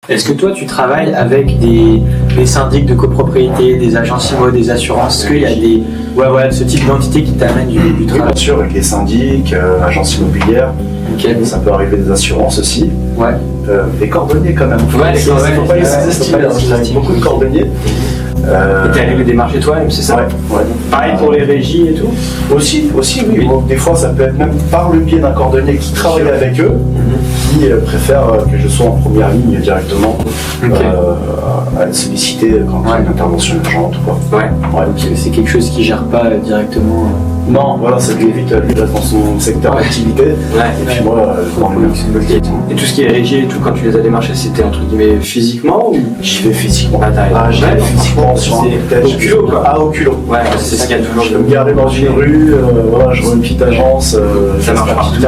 Est-ce que toi, tu travailles avec des syndics de copropriété, des agences IMO, des assurances? Est-ce qu'il y a ce type d'entité qui t'amène du Oui, travail? bien sûr, avec les syndics, agences immobilières, ça peut arriver des assurances aussi. Ouais. Les cordonniers quand même. Ouais, les cordonniers. Faut pas les sous-estimer, avec beaucoup de cordonniers. Et t'es allé les démarcher toi-même, c'est ça? Ouais. Pareil pour les régies et tout? Aussi, oui. Bon, des fois, ça peut être même par le biais d'un cordonnier qui travaille avec eux, qui préfère que je sois en première ligne directement à être sollicité quand il y a une intervention urgente ou quoi. Donc c'est quelque chose qui gère pas directement. Non, voilà, ça lui évite lui d'être dans son secteur d'activité. Et puis moi, dans le mien. Et tout ce qui est régie et tout, quand tu les as démarchés, c'était entre guillemets physiquement ou? J'y vais physiquement. J'y vais physiquement sur un au culot quoi. Ah, au culot. Ouais, c'est ce qu'il y a toujours. Je peux me garder dans une rue, je vois une petite agence, ça marche partout.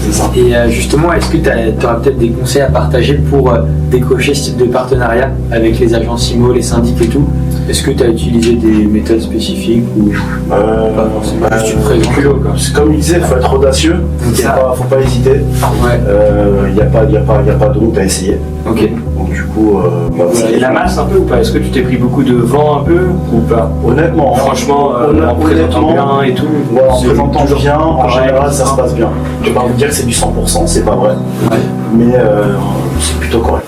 C'est ça. Et justement, est-ce que tu auras peut-être des conseils à partager pour décrocher ce type de partenariat avec les agences IMO, les syndics et tout? Est-ce que tu as utilisé des méthodes spécifiques ou pas forcément juste tu te présentes? C'est comme il disait, il faut être audacieux, faut pas hésiter. Il n'y a pas de route à essayer. Ok. Donc du coup, Et la masse un peu ou pas? Est-ce que tu t'es pris beaucoup de vent un peu ou pas? Honnêtement, franchement, en présentant bien et tout. En présentant bien, en général, ça se passe bien. Je vais pas vous dire que c'est du 100%, c'est pas vrai. Mais c'est plutôt correct.